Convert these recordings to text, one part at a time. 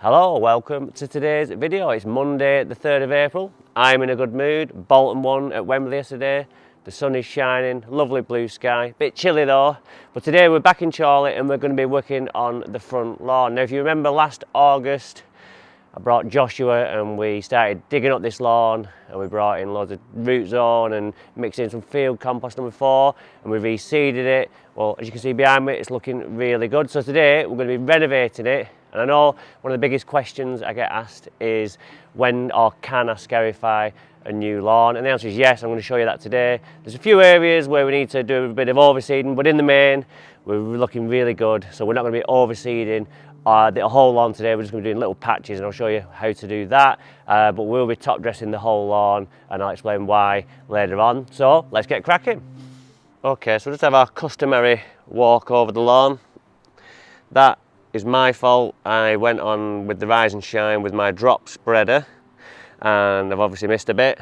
Hello, welcome to today's video. It's Monday the 3rd of April. I'm in a good mood. Bolton won at Wembley yesterday. The sun is shining, lovely blue sky. Bit chilly though, but today we're back in Chorley and we're going to be working on the front lawn. Now if you remember last August, I brought Joshua and we started digging up this lawn and we brought in loads of root zone and mixed in some field compost number 4 and we reseeded it. Well, as you can see behind me, it's looking really good. So today we're going to be renovating it. And I know one of the biggest questions I get asked is when or can I scarify a new lawn? And the answer is yes. I'm going to show you that today. There's a few areas where we need to do a bit of overseeding, but in the main, we're looking really good. So we're not going to be overseeding the whole lawn today. We're just going to be doing little patches and I'll show you how to do that. But we'll be top dressing the whole lawn and I'll explain why later on. So let's get cracking. Okay, so we'll just have our customary walk over the lawn. That is my fault. I went on with the rise and shine with my drop spreader and I've obviously missed a bit,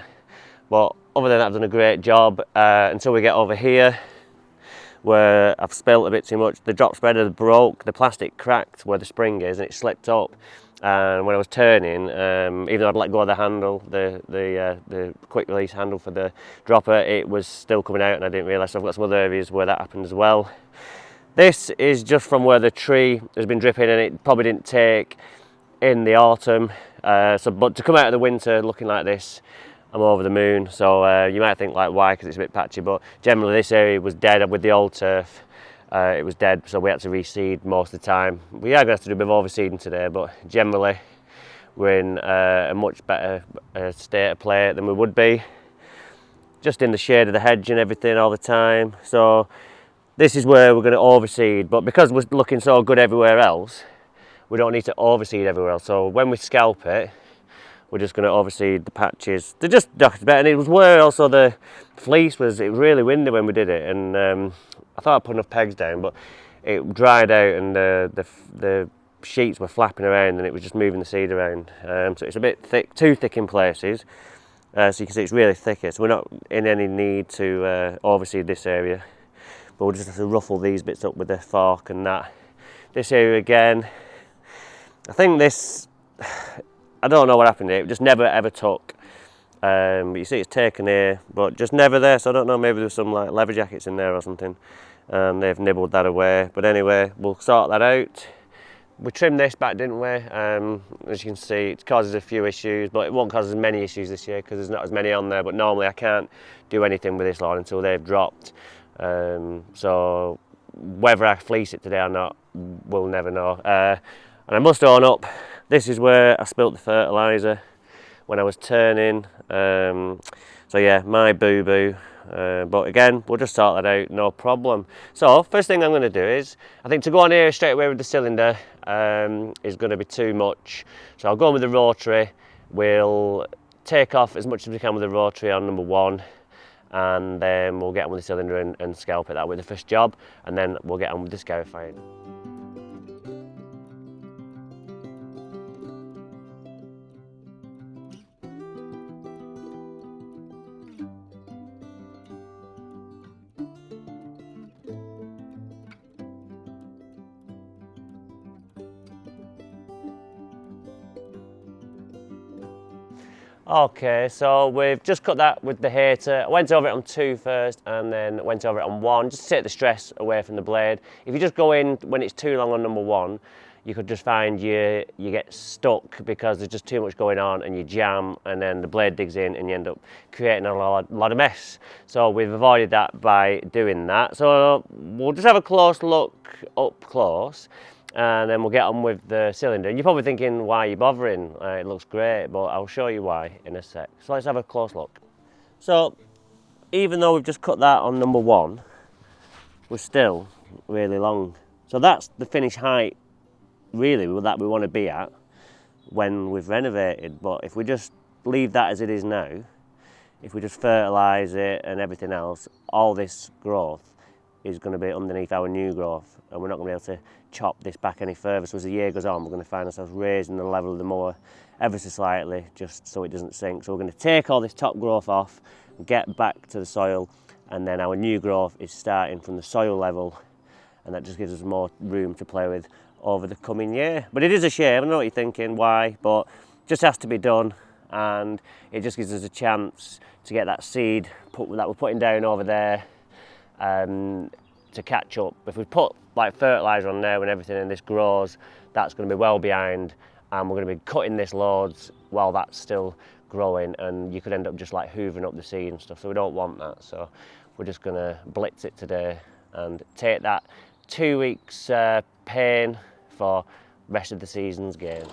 but other than that I've done a great job until we get over here where I've spilt a bit too much. The drop spreader broke, the plastic cracked where the spring is and it slipped up, and when I was turning, even though I'd let go of the handle, the quick release handle for the dropper, it was still coming out and I didn't realise. So I've got some other areas where that happened as well. This is just from where the tree has been dripping and it probably didn't take in the autumn. But to come out of the winter looking like this, I'm over the moon. So you might think like why, because it's a bit patchy, but generally this area was dead with the old turf. It was dead, so we had to reseed most of the time. We are going to have to do a bit of overseeding today, but generally we're in a much better state of play than we would be. Just in the shade of the hedge and everything all the time. So this is where we're going to overseed, but because we're looking so good everywhere else, we don't need to overseed everywhere else. So when we scalp it, we're just going to overseed the patches. They're just better, and it was where also the fleece was. It was really windy when we did it, and I thought I put enough pegs down, but it dried out, and the sheets were flapping around, and it was just moving the seed around. So it's a bit thick, too thick in places. So you can see it's really thick. So we're not in any need to overseed this area. But we'll just have to ruffle these bits up with the fork and that. This area again, I think this, I don't know what happened here, it just never ever took. But you see it's taken here, but just never there, so I don't know, maybe there's some like leather jackets in there or something. They've nibbled that away, but anyway, we'll sort that out. We trimmed this back, didn't we? As you can see, it causes a few issues, but it won't cause as many issues this year because there's not as many on there, but normally I can't do anything with this lawn until they've dropped. So whether I fleece it today or not, we'll never know. And I must own up, this is where I spilt the fertiliser when I was turning. So yeah, my boo-boo. But again, we'll just sort that out, no problem. So first thing I'm going to do is, I think to go on here straight away with the cylinder is going to be too much. So I'll go on with the rotary. We'll take off as much as we can with the rotary on number 1. And then we'll get on with the cylinder and scalp it that way, the first job, and then we'll get on with the scarifying. Okay, so we've just cut that with the hater. I went over it on 2 first and then went over it on 1, just to take the stress away from the blade. If you just go in when it's too long on number 1, you could just find you get stuck because there's just too much going on and you jam and then the blade digs in and you end up creating a lot of mess. So we've avoided that by doing that. So we'll just have a close look up close. And then we'll get on with the cylinder. And you're probably thinking, why are you bothering? It looks great, but I'll show you why in a sec. So let's have a close look. So even though we've just cut that on number 1, we're still really long. So that's the finished height, really, that we want to be at when we've renovated. But if we just leave that as it is now, if we just fertilise it and everything else, all this growth is going to be underneath our new growth, and we're not going to be able to chop this back any further. So as the year goes on, we're going to find ourselves raising the level of the mower ever so slightly, just so it doesn't sink. So we're going to take all this top growth off, get back to the soil, and then our new growth is starting from the soil level, and that just gives us more room to play with over the coming year. But it is a shame, I know what you're thinking, why, but just has to be done, and it just gives us a chance to get that seed that we're putting down over there to catch up. If we put like fertiliser on there and everything and this grows, that's going to be well behind, and we're going to be cutting this loads while that's still growing, and you could end up just like hoovering up the seed and stuff, so we don't want that. So we're just going to blitz it today and take that 2 weeks pain for rest of the season's gain.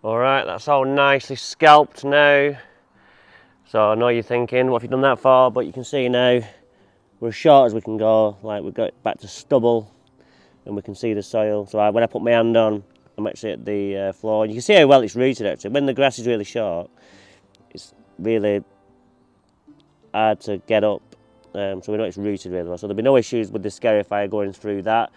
Alright, that's all nicely scalped now. So I know you're thinking, what have you done that for? But you can see now, we're as short as we can go. Like, we've got back to stubble, and we can see the soil. So when I put my hand on, I'm actually at the floor. And you can see how well it's rooted actually. When the grass is really short, it's really hard to get up. So we know it's rooted really well. So there'll be no issues with the Scarify going through that.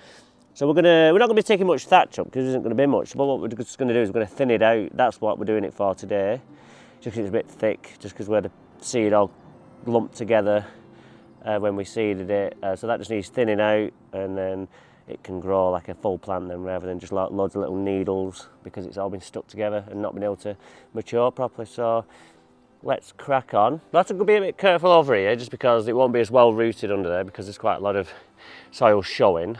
So we're not going to be taking much thatch up because there isn't going to be much. But what we're just going to do is we're going to thin it out. That's what we're doing it for today. Just because it's a bit thick, just because where the seed all lumped together when we seeded it. So that just needs thinning out, and then it can grow like a full plant then, rather than just loads of little needles, because it's all been stuck together and not been able to mature properly. So let's crack on. We'll have to be a bit careful over here, just because it won't be as well rooted under there, because there's quite a lot of soil showing.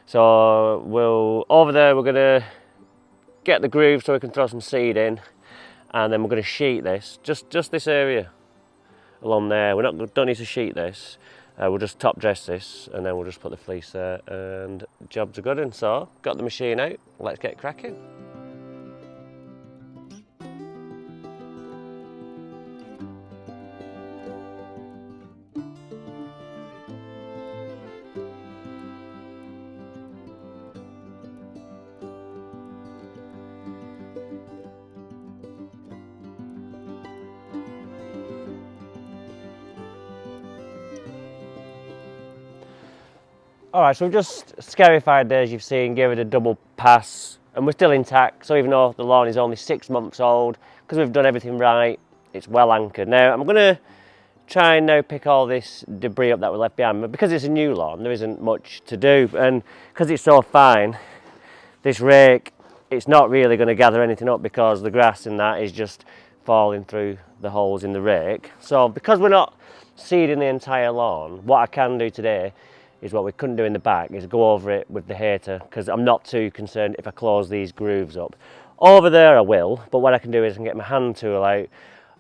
So over there we're going to get the groove so we can throw some seed in, and then we're going to sheet this, just this area along there. Don't need to sheet this. We'll just top dress this, and then we'll just put the fleece there, and jobs are good. And so got the machine out, let's get cracking. Alright, so we've just scarified there, as you've seen, gave it a double pass, and we're still intact. So even though the lawn is only 6 months old, because we've done everything right, it's well anchored. Now I'm going to try and now pick all this debris up that we left behind, but because it's a new lawn, there isn't much to do, and because it's so fine, this rake, it's not really going to gather anything up, because the grass in that is just falling through the holes in the rake. So because we're not seeding the entire lawn, what I can do today is what we couldn't do in the back, is go over it with the hater, because I'm not too concerned if I close these grooves up. Over there I will, but what I can do is I can get my hand tool out,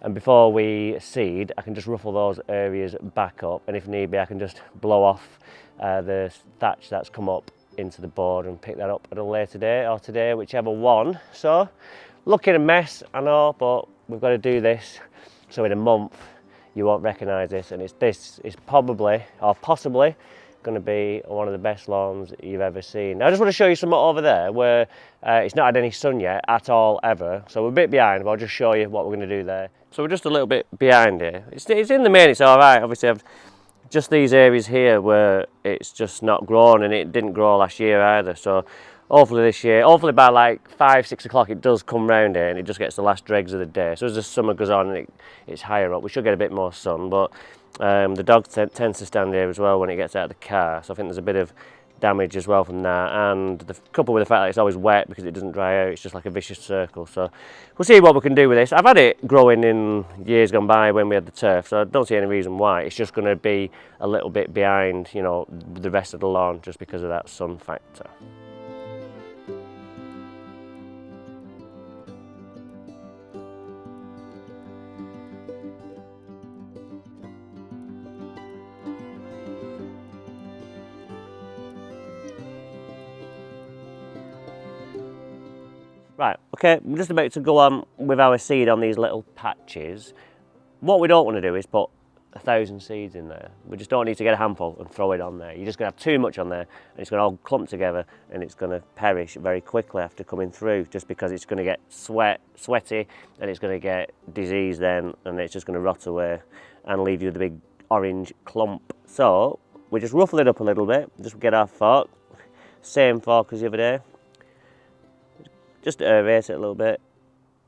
and before we seed, I can just ruffle those areas back up, and if need be I can just blow off the thatch that's come up into the board and pick that up at a later date, or today, whichever one. So, looking a mess, I know, but we've got to do this, so in a month you won't recognise this, and this is probably, or possibly, going to be one of the best lawns you've ever seen. Now I just want to show you something over there where it's not had any sun yet at all ever, so we're a bit behind, but I'll just show you what we're going to do there. So we're just a little bit behind here. It's in the main, it's alright. Obviously I've just these areas here where it's just not grown, and it didn't grow last year either, so hopefully this year, hopefully by like 5-6 o'clock it does come round here and it just gets the last dregs of the day. So as the summer goes on and it's higher up, we should get a bit more sun, but the dog tends to stand here as well when it gets out of the car, so I think there's a bit of damage as well from that, and coupled with the fact that it's always wet because it doesn't dry out, it's just like a vicious circle. So we'll see what we can do with this. I've had it growing in years gone by when we had the turf, so I don't see any reason why. It's just going to be a little bit behind, you know, the rest of the lawn, just because of that sun factor. Right, okay, we're just about to go on with our seed on these little patches. What we don't want to do is put 1,000 seeds in there. We just don't need to get a handful and throw it on there. You're just going to have too much on there and it's going to all clump together and it's going to perish very quickly after coming through, just because it's going to get sweaty and it's going to get disease then, and it's just going to rot away and leave you with a big orange clump. So we just ruffle it up a little bit, just get our fork, same fork as the other day, just aerate it a little bit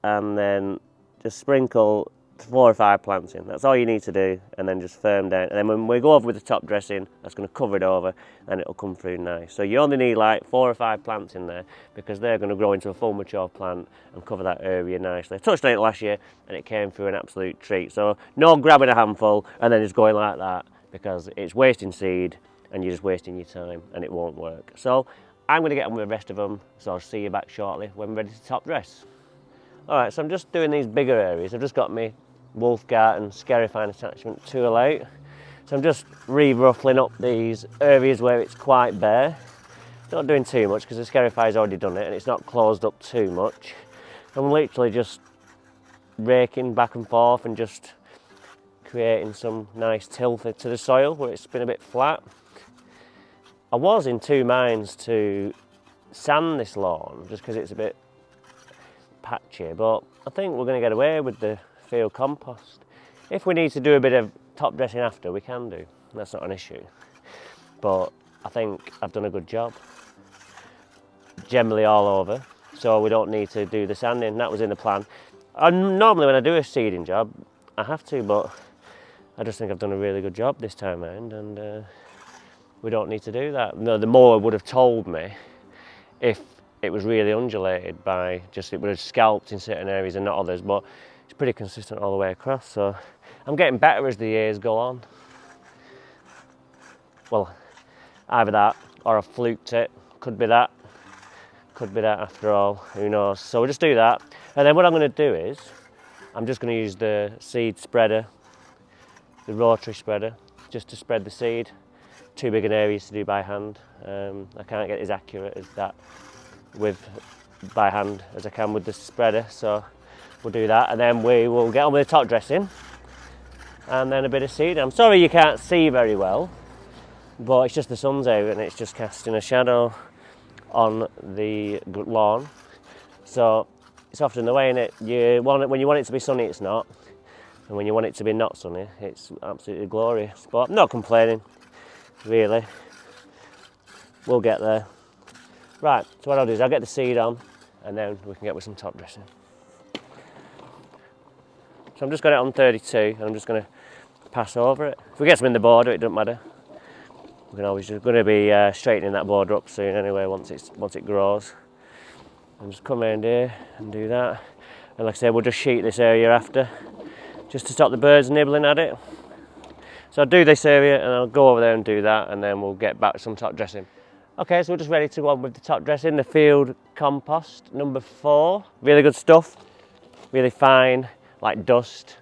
and then just sprinkle 4 or 5 plants in. That's all you need to do, and then just firm down. And then when we go over with the top dressing, that's going to cover it over and it'll come through nice. So you only need like 4 or 5 plants in there because they're going to grow into a full mature plant and cover that area nicely. I touched on it last year and it came through an absolute treat. So no grabbing a handful and then just going like that, because it's wasting seed and you're just wasting your time and it won't work. So I'm going to get on with the rest of them, so I'll see you back shortly when we're ready to top dress. Alright, so I'm just doing these bigger areas. I've just got my Wolfgarten Scarifying attachment tool out. So I'm just re-ruffling up these areas where it's quite bare. Not doing too much because the Scarify's already done it and it's not closed up too much. I'm literally just raking back and forth and just creating some nice tilth to the soil where it's been a bit flat. I was in 2 minds to sand this lawn just because it's a bit patchy, but I think we're going to get away with the field compost. If we need to do a bit of top dressing after, we can do. That's not an issue. But I think I've done a good job. Generally all over, so we don't need to do the sanding. That was in the plan. Normally when I do a seeding job, I have to, but I just think I've done a really good job this time around, and we don't need to do that. No, the mower would have told me if it was really undulated by just, it would have scalped in certain areas and not others, but it's pretty consistent all the way across. So I'm getting better as the years go on. Well, either that or I've fluked it. Could be that. Could be that after all, who knows. So we'll just do that. And then what I'm going to do is, I'm just going to use the seed spreader, the rotary spreader, just to spread the seed. Too big an area to do by hand. I can't get as accurate as that by hand as I can with the spreader, so we'll do that, and then we will get on with the top dressing and then a bit of seed. I'm sorry you can't see very well, but it's just the sun's out and it's just casting a shadow on the lawn, so it's often the way, innit? When you want it to be sunny, it's not, and when you want it to be not sunny, it's absolutely glorious. But I'm not complaining, really. We'll get there. Right, so what I'll do is I'll get the seed on and then we can get with some top dressing. So I'm just got it on 32 and I'm just going to pass over it. If we get some in the border, it doesn't matter. We can always, just going to be straightening that border up soon anyway once it grows. And just come around here and do that. And like I said, we'll just sheet this area after, just to stop the birds nibbling at it. So I'll do this area and I'll go over there and do that, and then we'll get back to some top dressing. Okay, so we're just ready to go on with the top dressing, the field compost number 4. Really good stuff, really fine, like dust,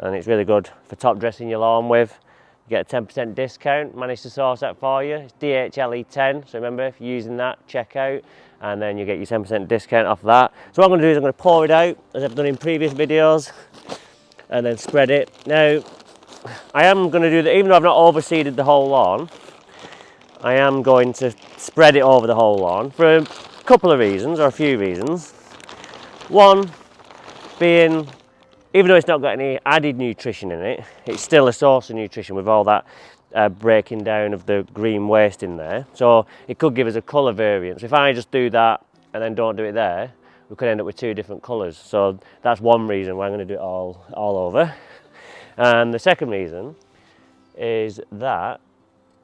and it's really good for top dressing your lawn with. You get a 10% discount, managed to source that for you. It's DHLE10, so remember, if you're using that, check out, and then you get your 10% discount off that. So what I'm going to do is I'm going to pour it out, as I've done in previous videos, and then spread it. Now, I am going to do that, even though I've not overseeded the whole lawn, I am going to spread it over the whole lawn for a couple of reasons, or a few reasons. One being, even though it's not got any added nutrition in it, it's still a source of nutrition with all that breaking down of the green waste in there. So it could give us a colour variance. If I just do that and then don't do it there, we could end up with 2 different colours. So that's one reason why I'm going to do it all over. And the second reason is that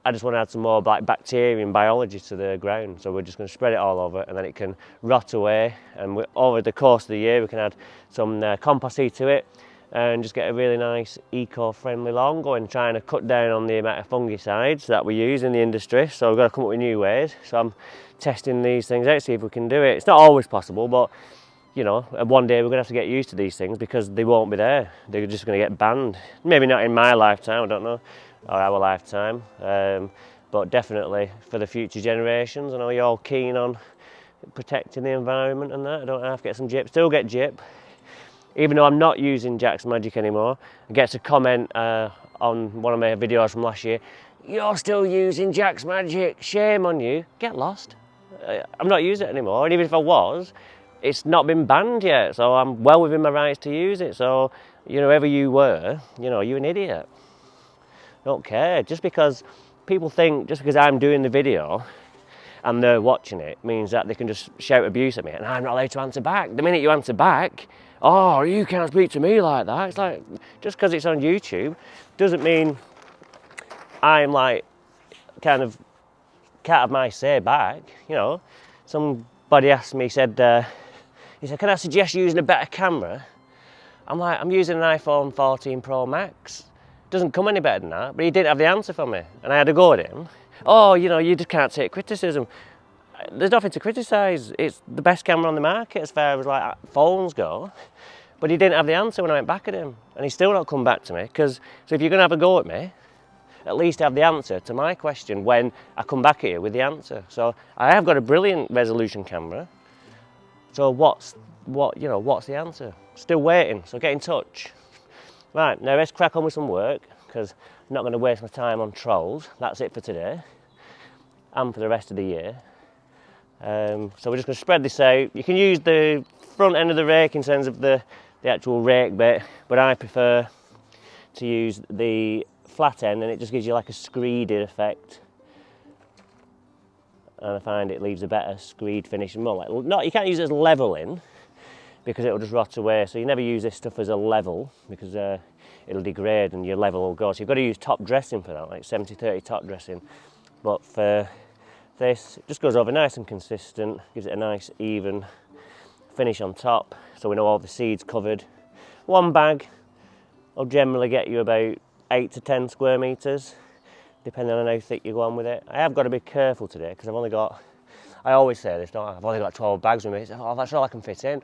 I just want to add some more bacteria and biology to the ground. So we're just going to spread it all over and then it can rot away. And over the course of the year, we can add some compost seed to it and just get a really nice eco-friendly lawn going, trying to cut down on the amount of fungicides that we use in the industry. So we've got to come up with new ways. So I'm testing these things out, see if we can do it. It's not always possible, but you know, one day we're going to have to get used to these things because they won't be there. They're just going to get banned. Maybe not in my lifetime, I don't know, or our lifetime, but definitely for the future generations. I know you're all keen on protecting the environment and that. I don't have to get some gyp, still get gyp. Even though I'm not using Jack's Magic anymore, I get to comment on one of my videos from last year, "You're still using Jack's Magic, shame on you." Get lost. I'm not using it anymore, and even if I was, it's not been banned yet, so I'm well within my rights to use it. So, you know, whoever you were, you know, you're an idiot. Don't care. Just because people think, just because I'm doing the video and they're watching it, means that they can just shout abuse at me and I'm not allowed to answer back. The minute you answer back, "Oh, you can't speak to me like that." It's like, just because it's on YouTube doesn't mean I'm like, kind of, can't have my say back, you know. Somebody asked me, he said, "Can I suggest using a better camera?" I'm like, "I'm using an iPhone 14 Pro Max. It doesn't come any better than that." But he didn't have the answer for me, and I had to go at him. "Oh, you know, you just can't take criticism." There's nothing to criticise. It's the best camera on the market as far as like phones go. But he didn't have the answer when I went back at him, and he's still not come back to me. So if you're going to have a go at me, at least have the answer to my question when I come back at you with the answer. So I have got a brilliant resolution camera. So what's the answer? Still waiting, so get in touch. Right, now let's crack on with some work, because I'm not going to waste my time on trolls. That's it for today, and for the rest of the year. So we're just going to spread this out. You can use the front end of the rake in terms of the actual rake bit, but I prefer to use the flat end, and it just gives you like a screeded effect. And I find it leaves a better screed finish, and more like, you can't use it as leveling because it'll just rot away. So you never use this stuff as a level because it'll degrade and your level will go. So you've got to use top dressing for that, like 70-30 top dressing. But for this, it just goes over nice and consistent, gives it a nice even finish on top, so we know all the seeds covered. One bag will generally get you about 8 to 10 square metres, depending on how thick you go on with it. I have got to be careful today because I've only got, I always say this, don't I? I've only got 12 bags with me. So, oh, that's all I can fit in.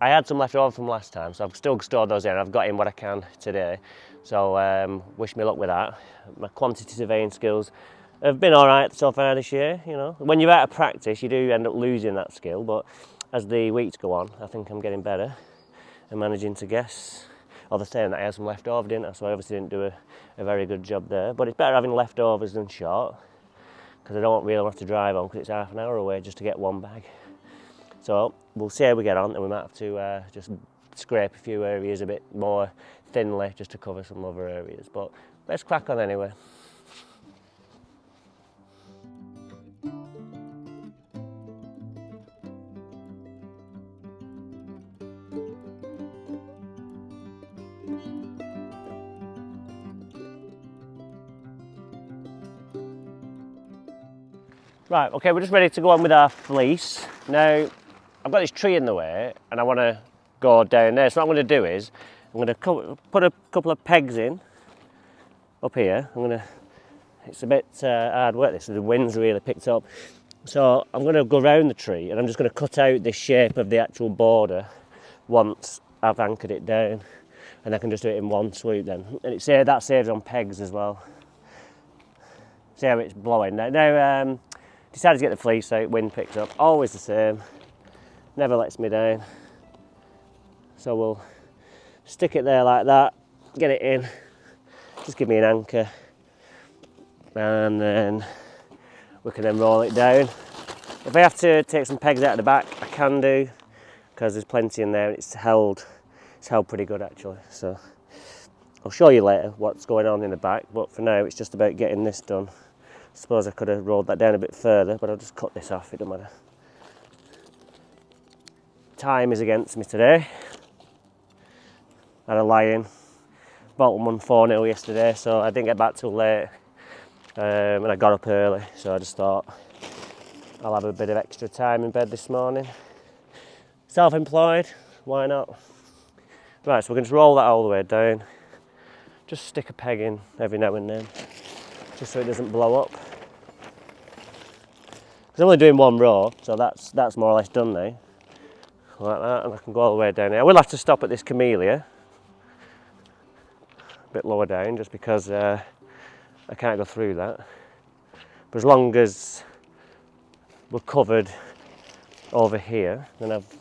I had some left over from last time, so I've still stored those in. I've got in what I can today, so wish me luck with that. My quantity surveying skills have been all right so far this year. You know, when you're out of practice, you do end up losing that skill, but as the weeks go on, I think I'm getting better and managing to guess. Or they're saying that I had some left over, didn't I? So I obviously didn't do a very good job there. But it's better having leftovers than short, because I don't really have to drive on because it's half an hour away just to get one bag. So we'll see how we get on, and we might have to just scrape a few areas a bit more thinly just to cover some other areas. But let's crack on anyway. Right, okay, we're just ready to go on with our fleece. Now, I've got this tree in the way and I want to go down there. So what I'm going to do is, I'm going to put a couple of pegs in up here. It's a bit hard work this, the wind's really picked up. So I'm going to go around the tree and I'm just going to cut out the shape of the actual border once I've anchored it down. And I can just do it in one swoop then. And that saves on pegs as well. See how it's blowing now. Now, decided to get the fleece out, wind picked up, always the same, never lets me down. So we'll stick it there like that, get it in, just give me an anchor, and then we can then roll it down. If I have to take some pegs out of the back, I can do, because there's plenty in there and it's held pretty good actually. So I'll show you later what's going on in the back, but for now it's just about getting this done. I suppose I could have rolled that down a bit further, but I'll just cut this off, it doesn't matter. Time is against me today. Had a lie-in. Bolton won 4-0 yesterday, so I didn't get back till late. And I got up early, so I just thought I'll have a bit of extra time in bed this morning. Self-employed, why not? Right, so we're going to roll that all the way down. Just stick a peg in every now and then, just so it doesn't blow up. Because I'm only doing one row, so that's more or less done now. Like that, and I can go all the way down here. I will have to stop at this camellia, a bit lower down, just because I can't go through that. But as long as we're covered over here, then I've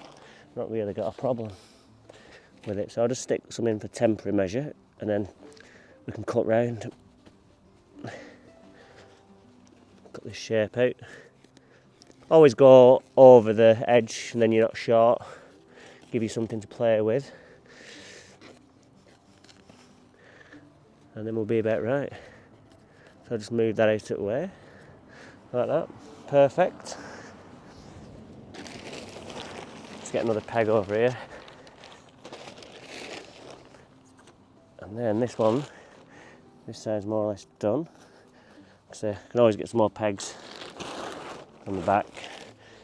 not really got a problem with it. So I'll just stick some in for temporary measure, and then we can cut round, cut this shape out. Always go over the edge and then you're not short, give you something to play with, and then we'll be about right. So I'll just move that out of the way, like that, perfect. Let's get another peg over here. And then this one, this side's more or less done. So I can always get some more pegs on the back.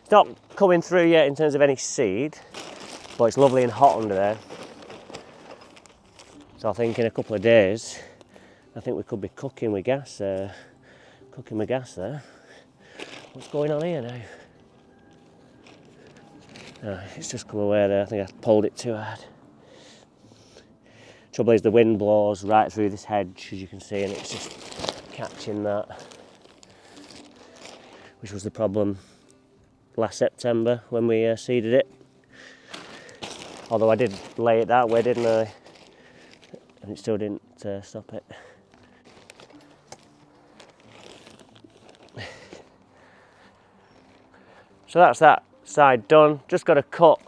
It's not coming through yet in terms of any seed, but it's lovely and hot under there. So I think in a couple of days, I think we could be cooking with gas there. What's going on here now? Oh, it's just come away there. I think I pulled it too hard. Trouble is the wind blows right through this hedge, as you can see, and it's just catching that, which was the problem last September when we seeded it. Although I did lay it that way, didn't I? And it still didn't stop it. So that's that side done. Just got to cut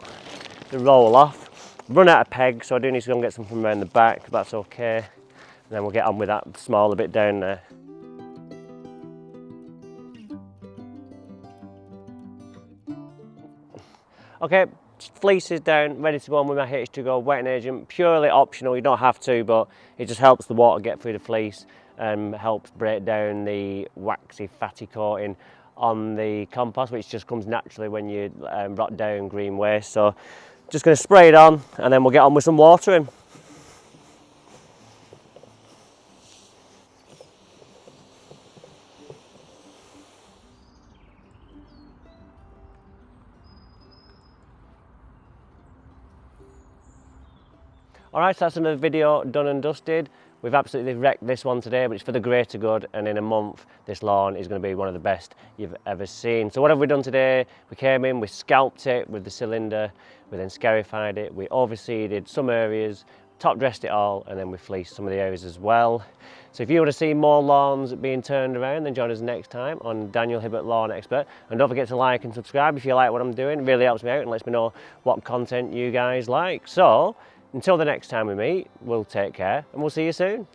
the roll off. Run out of pegs, so I do need to go and get some from around the back, but that's okay. And then we'll get on with that smaller bit down there. Okay, fleece is down, ready to go on with my H2Go wetting agent. Purely optional, you don't have to, but it just helps the water get through the fleece and helps break down the waxy, fatty coating on the compost, which just comes naturally when you rot down green waste. So just going to spray it on and then we'll get on with some watering. Alright, so that's another video done and dusted. We've absolutely wrecked this one today, but it's for the greater good, and in a month this lawn is going to be one of the best you've ever seen. So what have we done today? We came in, we scalped it with the cylinder, we then scarified it, we overseeded some areas, top dressed it all, and then we fleeced some of the areas as well. So if you want to see more lawns being turned around, then join us next time on Daniel Hibbert Lawn Expert. And don't forget to like and subscribe if you like what I'm doing. It really helps me out and lets me know what content you guys like. So until the next time we meet, we'll take care and we'll see you soon.